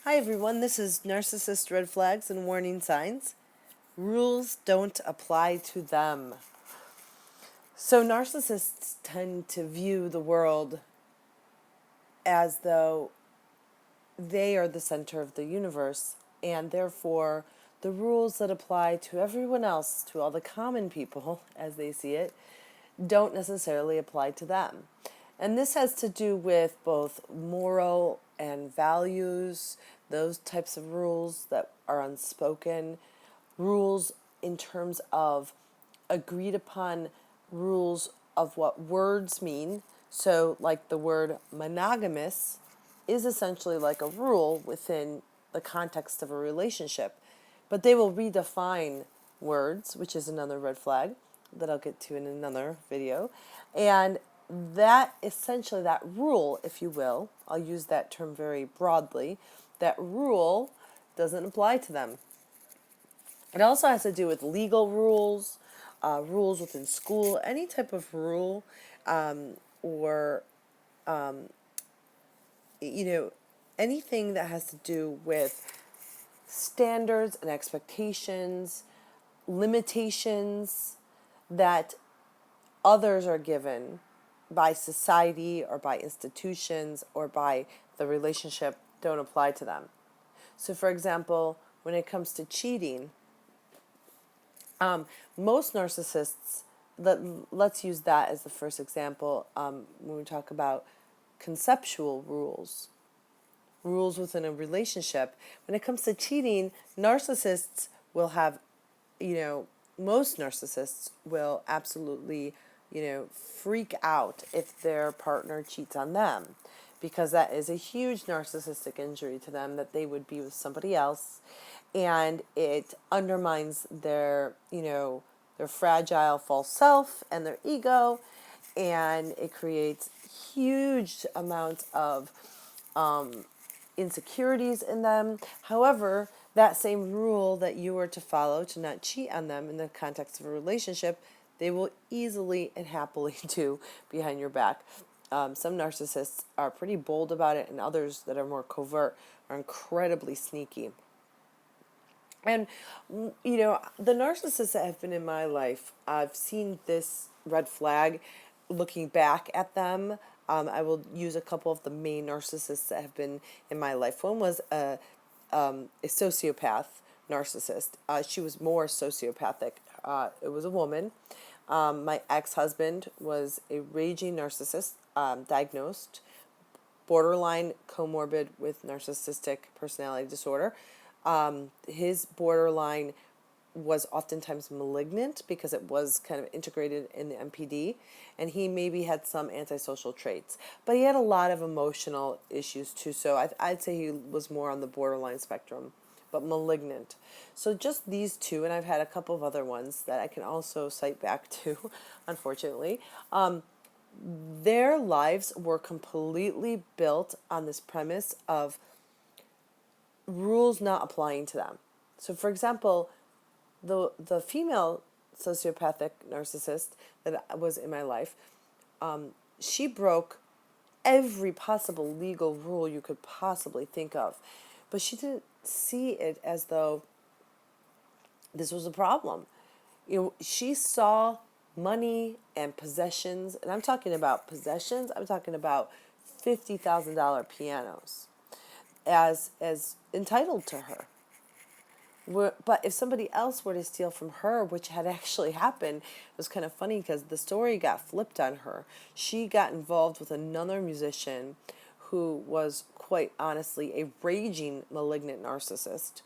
Hi everyone, this is Narcissist Red Flags and Warning Signs. Rules don't apply to them. So narcissists tend to view the world as though they are the center of the universe, and therefore the rules that apply to everyone else, to all the common people as they see it, don't necessarily apply to them. And this has to do with both moral and values, those types of rules that are unspoken, rules in terms of agreed upon rules of what words mean. So, like the word monogamous is essentially like a rule within the context of a relationship, but they will redefine words, which is another red flag that I'll get to in another video. And that essentially, that rule, if you will, I'll use that term very broadly, that rule doesn't apply to them. It also has to do with legal rules, rules within school, any type of rule, or, anything that has to do with standards and expectations, limitations that others are given by society or by institutions or by the relationship don't apply to them. So, for example, when it comes to cheating, most narcissists, let's use that as the first example when we talk about conceptual rules, rules within a relationship. When it comes to cheating, narcissists will have, most narcissists will absolutely, freak out if their partner cheats on them, because that is a huge narcissistic injury to them, that they would be with somebody else, and it undermines their, their fragile false self and their ego, and it creates huge amounts of insecurities in them. However, that same rule that you are to follow to not cheat on them in the context of a relationship, they will easily and happily do behind your back. Some narcissists are pretty bold about it, and others that are more covert are incredibly sneaky. And, the narcissists that have been in my life, I've seen this red flag looking back at them. I will use a couple of the main narcissists that have been in my life. One was a sociopath narcissist. She was more sociopathic. It was a woman. My ex-husband was a raging narcissist, diagnosed borderline comorbid with narcissistic personality disorder. His borderline was oftentimes malignant because it was kind of integrated in the MPD, and he maybe had some antisocial traits, but he had a lot of emotional issues too. So I'd say he was more on the borderline spectrum, but malignant. So just these two, and I've had a couple of other ones that I can also cite back to, unfortunately. Their lives were completely built on this premise of rules not applying to them. So, for example, the female sociopathic narcissist that was in my life, she broke every possible legal rule you could possibly think of, but she didn't see it as though this was a problem. She saw money and possessions, and I'm talking about possessions. I'm talking about $50,000 pianos as entitled to her. But if somebody else were to steal from her, which had actually happened, it was kind of funny because the story got flipped on her. She got involved with another musician who was quite honestly a raging malignant narcissist.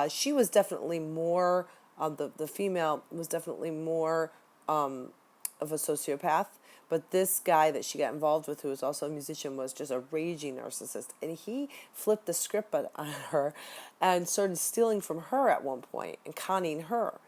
She was definitely more, the female was definitely more of a sociopath. But this guy that she got involved with, who was also a musician, was just a raging narcissist. And he flipped the script on her and started stealing from her at one point and conning her.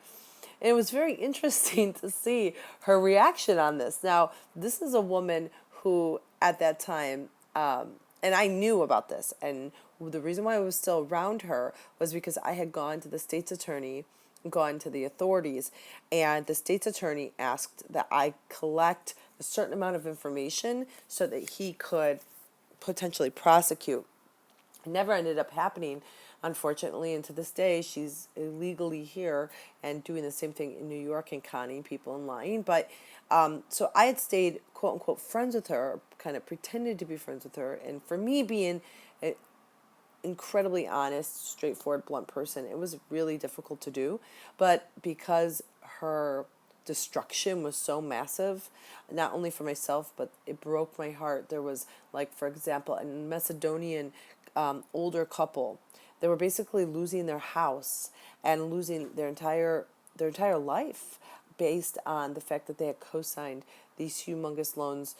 And it was very interesting to see her reaction on this. Now, this is a woman who, at that time, and I knew about this, and the reason why I was still around her was because I had gone to the state's attorney, gone to the authorities, and the state's attorney asked that I collect a certain amount of information so that he could potentially prosecute It never ended up happening, unfortunately, and to this day she's illegally here and doing the same thing in New York and conning people and lying. But so I had stayed quote unquote friends with her, kind of pretended to be friends with her, and for me being an incredibly honest, straightforward, blunt person, it was really difficult to do. But because her destruction was so massive, not only for myself, but it broke my heart. There was, like, for example, a Macedonian older couple. They were basically losing their house and losing their entire life based on the fact that they had co-signed these humongous loans.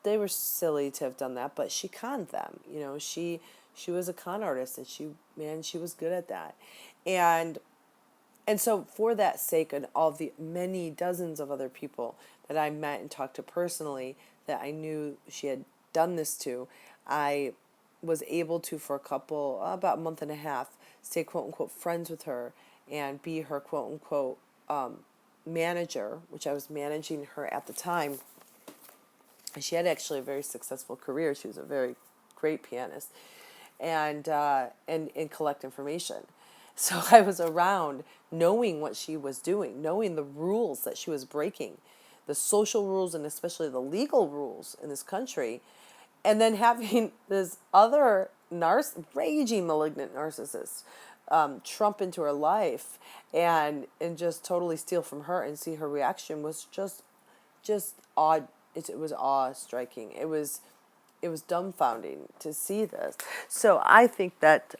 They were silly to have done that, but she conned them. She was a con artist, and she was good at that. And and so for that sake, and all the many dozens of other people that I met and talked to personally that I knew she had done this to, I was able to, for a couple, about a month and a half, stay quote unquote friends with her and be her quote unquote manager, which I was managing her at the time. And she had actually a very successful career. She was a very great pianist, and collect information. So I was around knowing what she was doing, knowing the rules that she was breaking, the social rules and especially the legal rules in this country, and then having this other raging malignant narcissist trump into her life and just totally steal from her and see her reaction was just odd. It was awe striking. It was dumbfounding to see this. So I think that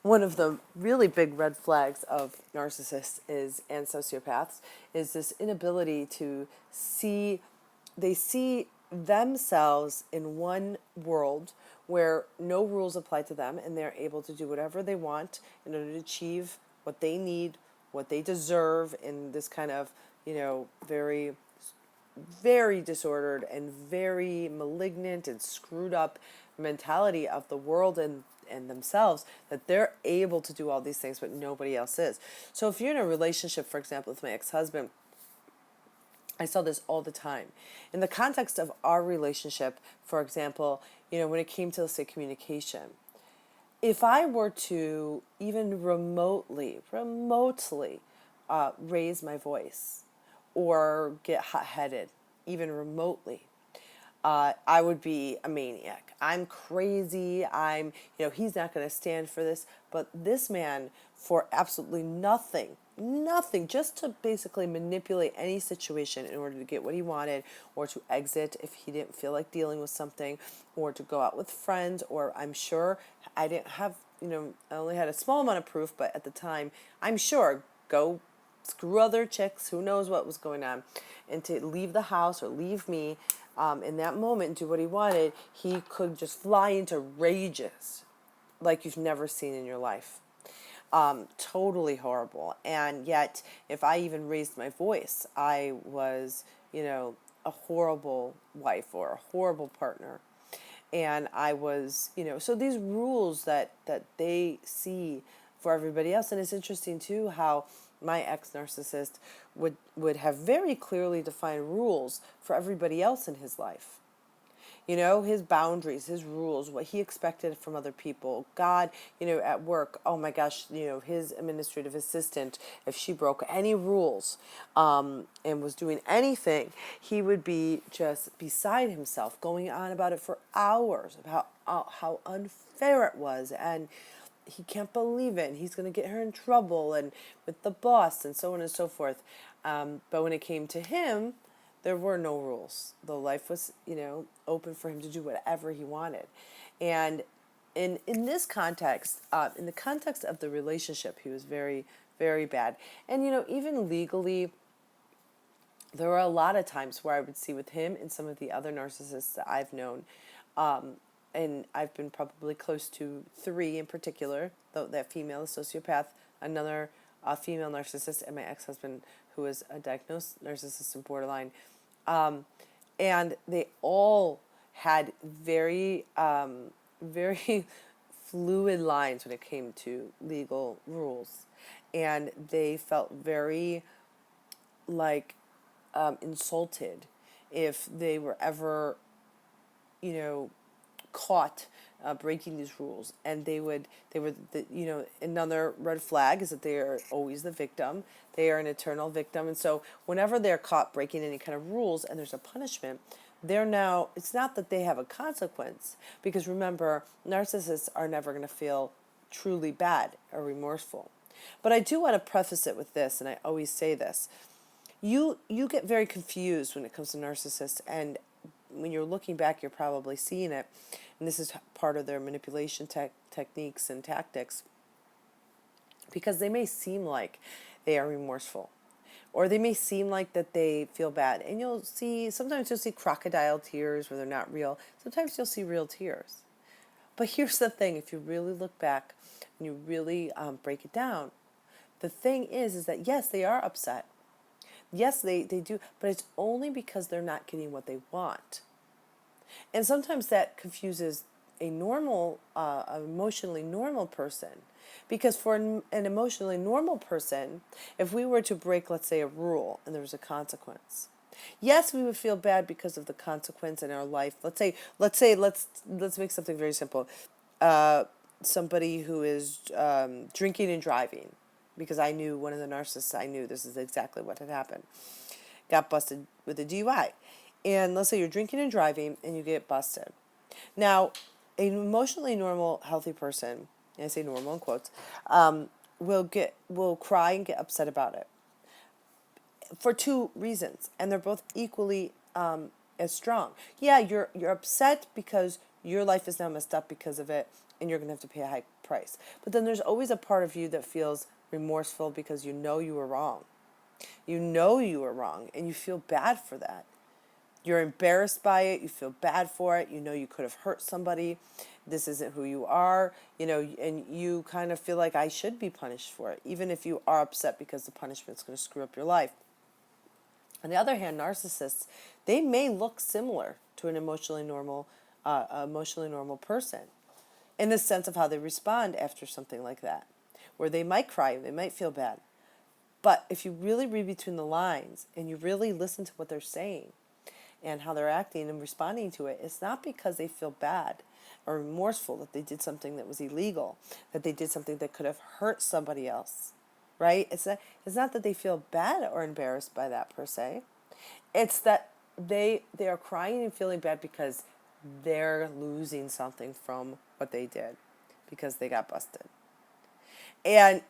one of the really big red flags of narcissists and sociopaths is this inability to see. They see themselves in one world where no rules apply to them, and they're able to do whatever they want in order to achieve what they need, what they deserve in this kind of, very very disordered and very malignant and screwed up mentality of the world and themselves, that they're able to do all these things but nobody else is. So if you're in a relationship, for example, with my ex-husband, I saw this all the time. In the context of our relationship, for example, when it came to, let's say, communication, if I were to even remotely raise my voice or get hot-headed, even remotely, I would be a maniac. I'm crazy. He's not going to stand for this. But this man, for absolutely nothing, just to basically manipulate any situation in order to get what he wanted, or to exit if he didn't feel like dealing with something, or to go out with friends, or I'm sure I didn't have, I only had a small amount of proof, but at the time, I'm sure, go screw other chicks, who knows what was going on, and to leave the house or leave me in that moment and do what he wanted, he could just fly into rages like you've never seen in your life. Totally horrible. And yet, if I even raised my voice, I was, a horrible wife or a horrible partner. And I was, so these rules that they see for everybody else. And it's interesting too how my ex-narcissist would have very clearly defined rules for everybody else in his life. His boundaries, his rules, what he expected from other people. God, at work, oh my gosh, his administrative assistant, if she broke any rules and was doing anything, he would be just beside himself, going on about it for hours, about how unfair it was, and he can't believe it, and he's going to get her in trouble, and with the boss, and so on and so forth. But when it came to him, there were no rules. The life was, open for him to do whatever he wanted. And in this context, in the context of the relationship, he was very, very bad. And, even legally, there were a lot of times where I would see with him and some of the other narcissists that I've known, and I've been probably close to 3 in particular, that female, a sociopath, another female narcissist, and my ex-husband, who was a diagnosed narcissist and borderline. And they all had very, very fluid lines when it came to legal rules. And they felt very, like, insulted if they were ever, caught breaking these rules, and another red flag is that they are always the victim. They are an eternal victim, and so whenever they're caught breaking any kind of rules and there's a punishment, it's not that they have a consequence, because remember, narcissists are never going to feel truly bad or remorseful. But I do want to preface it with this, and I always say this. You get very confused when it comes to narcissists, and when you're looking back, you're probably seeing it. And this is part of their manipulation techniques and tactics, because they may seem like they are remorseful, or they may seem like that they feel bad. And sometimes you'll see crocodile tears where they're not real. Sometimes you'll see real tears. But here's the thing, if you really look back and you really break it down, the thing is that yes, they are upset. Yes, they do, but it's only because they're not getting what they want. And sometimes that confuses a normal, emotionally normal person. Because for an emotionally normal person, if we were to break, let's say, a rule and there was a consequence, yes, we would feel bad because of the consequence in our life. Let's make something very simple. Somebody who is drinking and driving, because I knew one of the narcissists, I knew this is exactly what had happened. Got busted with a DUI. And let's say you're drinking and driving and you get busted. Now, an emotionally normal, healthy person, and I say normal in quotes, will cry and get upset about it for two reasons, and they're both equally as strong. Yeah, you're upset because your life is now messed up because of it, and you're going to have to pay a high price. But then there's always a part of you that feels remorseful because you know you were wrong. You know you were wrong, and you feel bad for that. You're embarrassed by it. You feel bad for it. You know you could have hurt somebody. This isn't who you are, and you kind of feel like I should be punished for it, even if you are upset because the punishment's going to screw up your life. On the other hand, narcissists, they may look similar to an emotionally normal person in the sense of how they respond after something like that, where they might cry, they might feel bad. But if you really read between the lines and you really listen to what they're saying and how they're acting and responding to it, it's not because they feel bad or remorseful that they did something that was illegal, that they did something that could have hurt somebody else, right? It's not that they feel bad or embarrassed by that per se. It's that they are crying and feeling bad because they're losing something from what they did because they got busted. And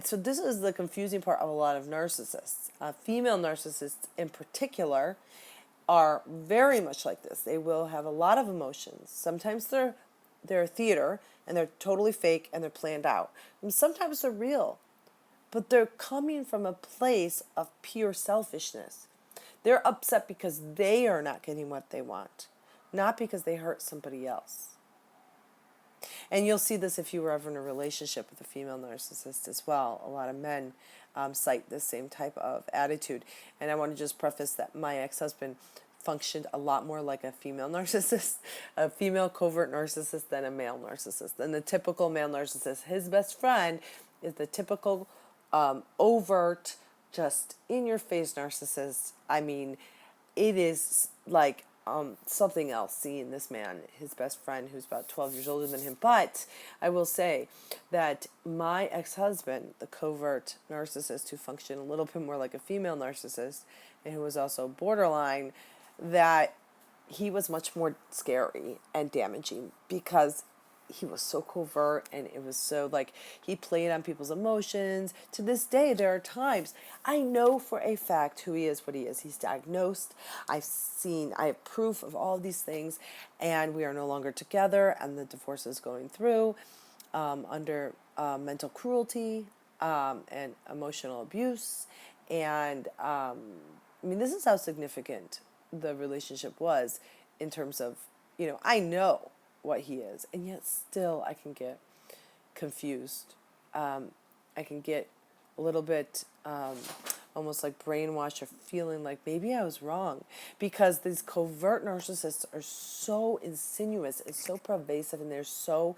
so this is the confusing part of a lot of narcissists. Female narcissists in particular are very much like this. They will have a lot of emotions. Sometimes they're theater and they're totally fake and they're planned out. And sometimes they're real, but they're coming from a place of pure selfishness. They're upset because they are not getting what they want, not because they hurt somebody else. And you'll see this if you were ever in a relationship with a female narcissist as well. A lot of men cite this same type of attitude. And I want to just preface that my ex-husband functioned a lot more like a female narcissist, a female covert narcissist than a male narcissist. And the typical male narcissist, his best friend is the typical overt, just in-your-face narcissist. I mean, it is like something else seeing this man, his best friend, who's about 12 years older than him. But I will say that my ex-husband, the covert narcissist who functioned a little bit more like a female narcissist and who was also borderline, that he was much more scary and damaging because he was so covert and it was so like he played on people's emotions. To this day, there are times I know for a fact who he is, what he is. He's diagnosed. I have proof of all of these things, and we are no longer together, and the divorce is going through under mental cruelty and emotional abuse. And this is how significant the relationship was in terms of, I know what he is, and yet still I can get confused. I can get a little bit almost like brainwashed or feeling like maybe I was wrong, because these covert narcissists are so insidious and so pervasive, and they're so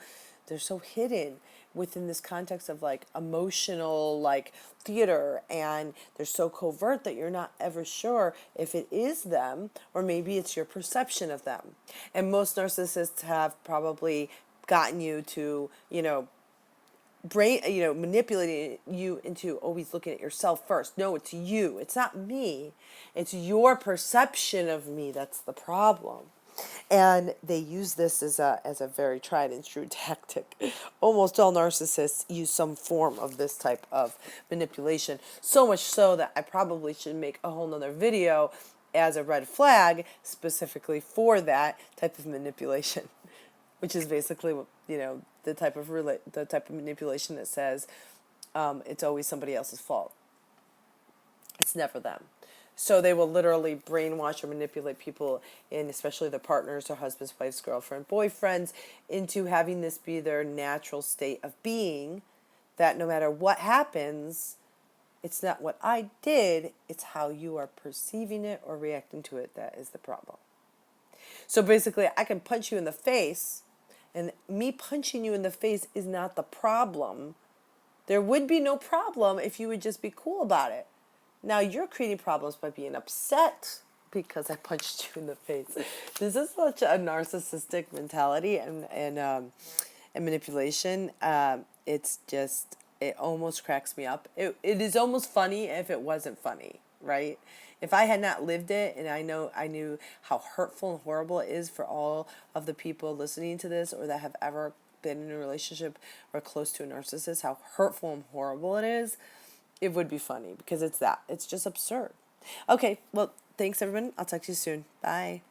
they're so hidden within this context of like emotional like theater, and they're so covert that you're not ever sure if it is them or maybe it's your perception of them. And most narcissists have probably gotten you to, manipulating you into always looking at yourself first. No, it's you. It's not me. It's your perception of me that's the problem. And they use this as a very tried and true tactic. Almost all narcissists use some form of this type of manipulation. So much so that I probably should make a whole nother video as a red flag specifically for that type of manipulation, which is basically, the type of manipulation that says it's always somebody else's fault. It's never them. So they will literally brainwash or manipulate people, and especially their partners or husbands, wives, girlfriend, boyfriends, into having this be their natural state of being, that no matter what happens, it's not what I did, it's how you are perceiving it or reacting to it that is the problem. So basically, I can punch you in the face, and me punching you in the face is not the problem. There would be no problem if you would just be cool about it. Now you're creating problems by being upset because I punched you in the face. This is such a narcissistic mentality and manipulation. It's just, it almost cracks me up. It is almost funny if it wasn't funny, right? If I had not lived it, and I knew how hurtful and horrible it is for all of the people listening to this or that have ever been in a relationship or close to a narcissist, how hurtful and horrible it is, it would be funny because it's just absurd. Okay, well, thanks everyone. I'll talk to you soon. Bye.